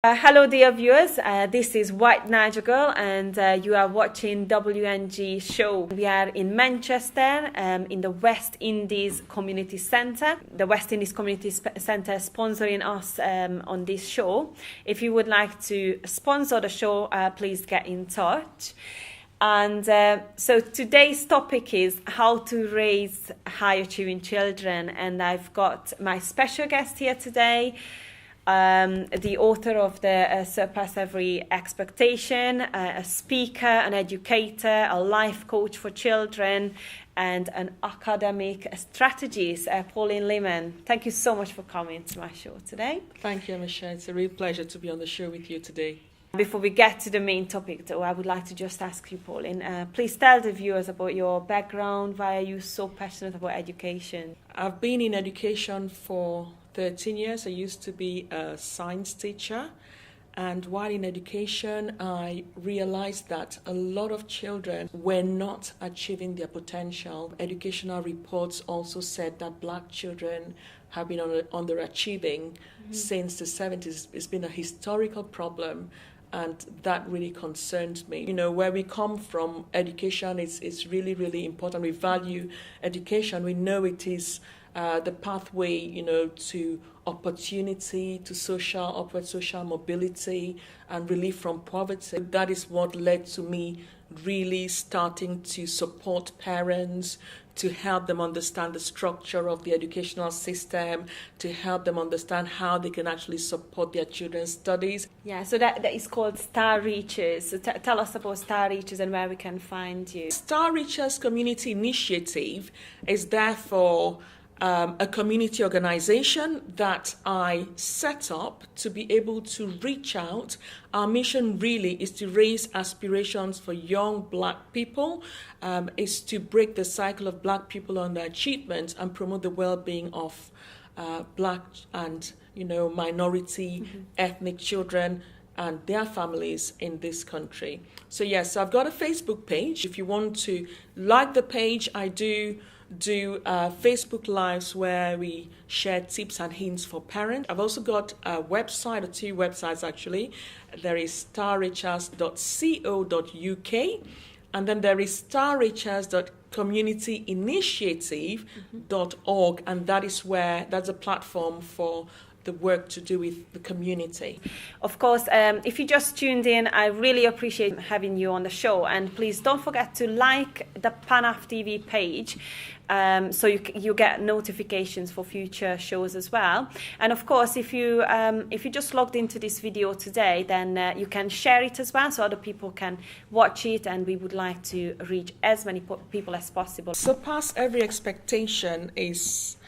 Hello dear viewers, this is White Naija Girl and you are watching WNG show. We are in Manchester in the West Indies Community Centre. The West Indies Community Centre is sponsoring us on this show. If you would like to sponsor the show, please get in touch. And so today's topic is how to raise high achieving children, and I've got my special guest here today. The author of the Surpass Every Expectation, a speaker, an educator, a life coach for children, and an academic strategist, Pauline Limen. Thank you so much for coming to my show today. Thank you, Michelle. It's a real pleasure to be on the show with you today. Before we get to the main topic, though, I would like to just ask you, Pauline, please tell the viewers about your background. Why are you so passionate about education? I've been in education for 13 years. I used to be a science teacher, and while in education I realized that a lot of children were not achieving their potential. Educational reports also said that black children have been underachieving since the 70s. It's been a historical problem, and that really concerns me. You know, where we come from, education is really, really important. We value education. We know it is the pathway, you know, to opportunity, to upward social mobility and relief from poverty. That is what led to me really starting to support parents, to help them understand the structure of the educational system, to help them understand how they can actually support their children's studies. Yeah, so that is called Star Reaches. So tell us about Star Reaches and where we can find you. Star Reaches Community Initiative is therefore a community organization that I set up to be able to reach out. Our mission really is to raise aspirations for young black people, is to break the cycle of black people on their achievements and promote the well-being of black and, you know, minority ethnic children and their families in this country. So yes, I've got a Facebook page. If you want to like the page, I do Facebook Lives where we share tips and hints for parents. I've also got a website, or two websites actually. There is starreachers.co.uk, and then there is starreachers.communityinitiative.org, and that's a platform for the work to do with the community. Of course, if you just tuned in, I really appreciate having you on the show, and please don't forget to like the Panaf TV page so you get notifications for future shows as well. And of course, if you just logged into this video today, then you can share it as well so other people can watch it, and we would like to reach as many people as possible. Surpass Every Expectation is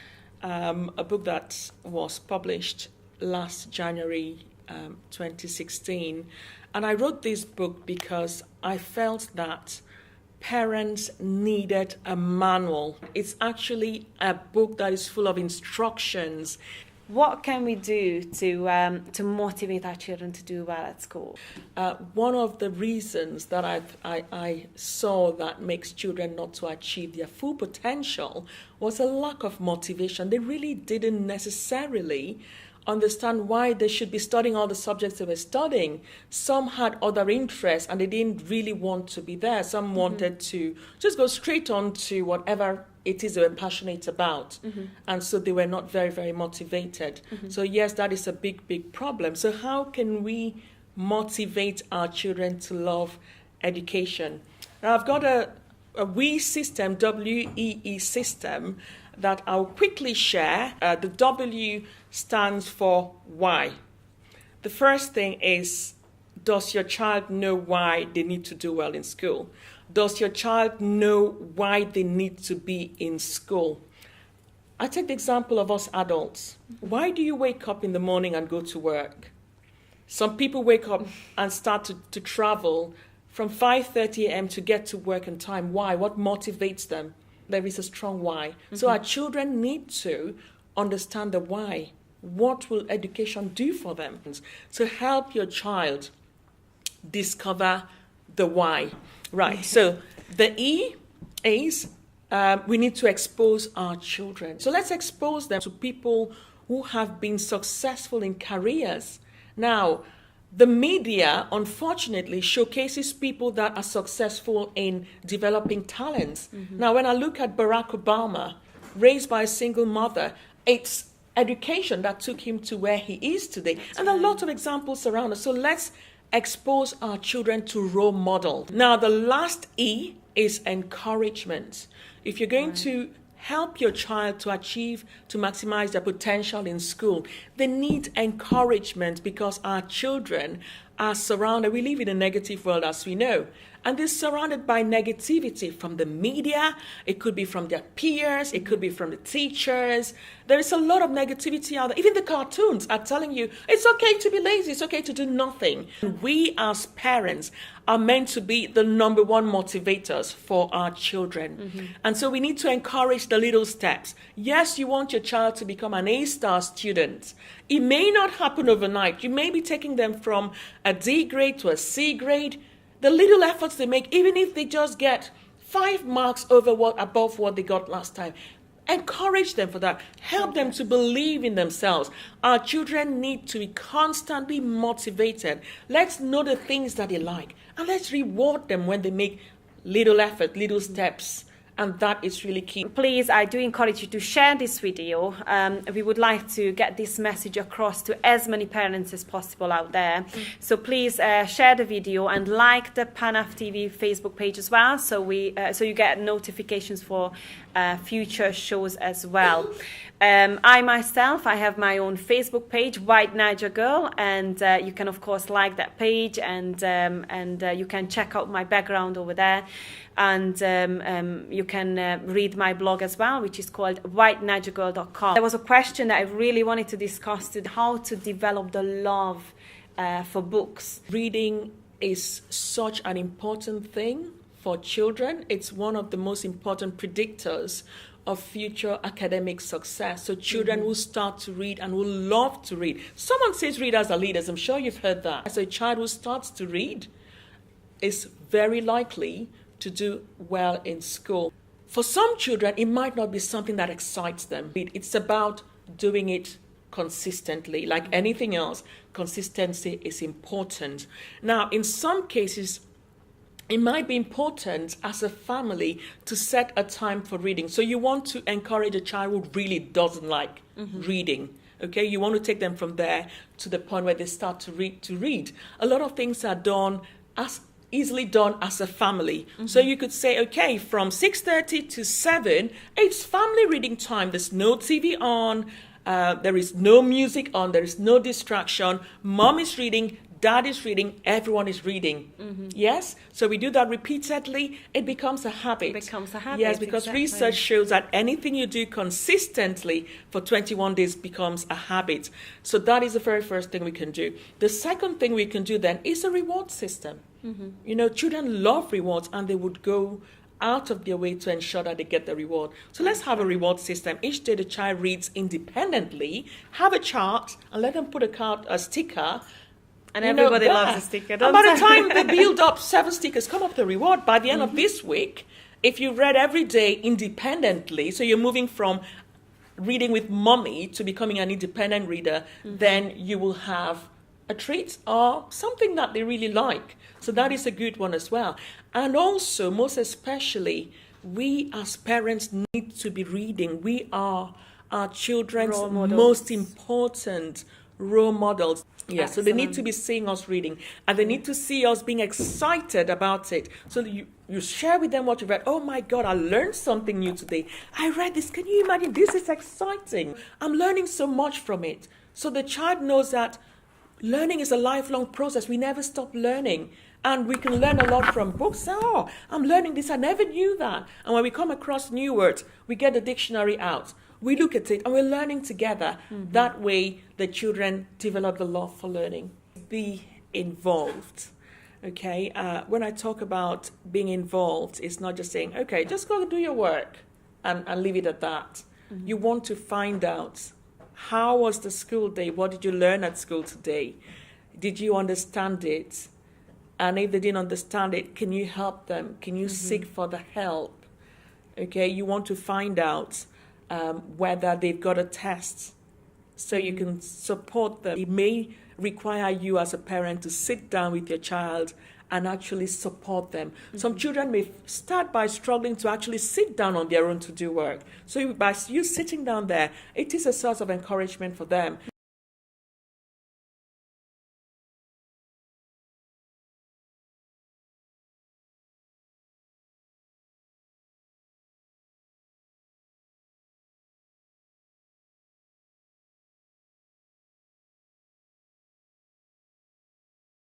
a book that was published last January 2016. And I wrote this book because I felt that parents needed a manual. It's actually a book that is full of instructions. What can we do to motivate our children to do well at school? One of the reasons that I saw that makes children not to achieve their full potential was a lack of motivation. They really didn't necessarily understand why they should be studying all the subjects they were studying. Some had other interests and they didn't really want to be there. Some wanted to just go straight on to whatever it is they were passionate about. And so they were not very, very motivated. So yes, that is a big, big problem. So how can we motivate our children to love education? Now I've got a WEE system, WEE system, that I'll quickly share. The W stands for why. The first thing is, does your child know why they need to do well in school? Does your child know why they need to be in school? I take the example of us adults. Why do you wake up in the morning and go to work? Some people wake up and start to travel from 5:30 a.m. to get to work in time. Why? What motivates them? There is a strong why. So our children need to understand the why. What will education do for them? So help your child discover the why. Right. So the E is we need to expose our children. So let's expose them to people who have been successful in careers. Now, The media, unfortunately, showcases people that are successful in developing talents. Now, when I look at Barack Obama, raised by a single mother, it's education that took him to where he is today. And a lot of examples around us. So let's expose our children to role models. Now, the last E is encouragement. If you're going to help your child to achieve, to maximize their potential in school, they need encouragement, because our children are surrounded, we live in a negative world, as we know, and they're surrounded by negativity from the media. It could be from their peers, it could be from the teachers. There is a lot of negativity out there. Even the cartoons are telling you it's okay to be lazy, it's okay to do nothing. We as parents are meant to be the number one motivators for our children. And so we need to encourage the little steps. Yes, you want your child to become an A-star student. It may not happen overnight. You may be taking them from a D grade to a C grade. The little efforts they make, even if they just get 5 marks above what they got last time, encourage them for that. Help them to believe in themselves. Our children need to be constantly motivated. Let's know the things that they like, and let's reward them when they make little effort, little steps. And that is really key. Please, I do encourage you to share this video. We would like to get this message across to as many parents as possible out there. So please share the video and like the Panaf TV Facebook page as well, so you get notifications for future shows as well. I myself, I have my own Facebook page, White Naija Girl, and you can of course like that page, and you can check out my background over there, and you can read my blog as well, which is called whitenaijagirl.com. There was a question that I really wanted to discuss, how to develop the love for books. Reading is such an important thing for children. It's one of the most important predictors of future academic success. So children will start to read and will love to read. Someone says readers are leaders. I'm sure you've heard that. As a child who starts to read is very likely to do well in school. For some children, it might not be something that excites them. It's about doing it consistently. Like anything else, consistency is important. Now, in some cases, it might be important as a family to set a time for reading. So you want to encourage a child who really doesn't like reading. Okay, you want to take them from there to the point where they start to read. A lot of things are easily done as a family. So you could say, okay, from 6:30 to 7, it's family reading time. There's no TV on, there is no music on, there is no distraction. Mom is reading, Dad is reading, everyone is reading. Yes? So we do that repeatedly, it becomes a habit. Yes, because research shows that anything you do consistently for 21 days becomes a habit. So that is the very first thing we can do. The second thing we can do then is a reward system. You know, children love rewards, and they would go out of their way to ensure that they get the reward. So let's have a reward system. Each day the child reads independently, have a chart, and let them put a sticker. And everybody loves a sticker, and by the time they build up 7 stickers, come up the reward. By the end of this week, if you read every day independently, so you're moving from reading with mommy to becoming an independent reader, then you will have a treat or something that they really like. So that is a good one as well. And also, most especially, we as parents need to be reading. We are our children's most important role models. Yeah, so they need to be seeing us reading, and they need to see us being excited about it. So you share with them what you read. Oh my God, I learned something new today. I read this. Can you imagine? This is exciting. I'm learning so much from it. So the child knows that learning is a lifelong process. We never stop learning. And we can learn a lot from books. Oh, I'm learning this. I never knew that. And when we come across new words, we get the dictionary out. We look at it and we're learning together. That way, the children develop the love for learning. Be involved. Okay? When I talk about being involved, it's not just saying, okay, just go do your work and leave it at that. You want to find out, how was the school day? What did you learn at school today? Did you understand it? And if they didn't understand it, can you help them? Can you seek for the help? Okay? You want to find out whether they've got a test so you can support them. It may require you as a parent to sit down with your child and actually support them. Some children may start by struggling to actually sit down on their own to do work. So by you sitting down there, it is a source of encouragement for them.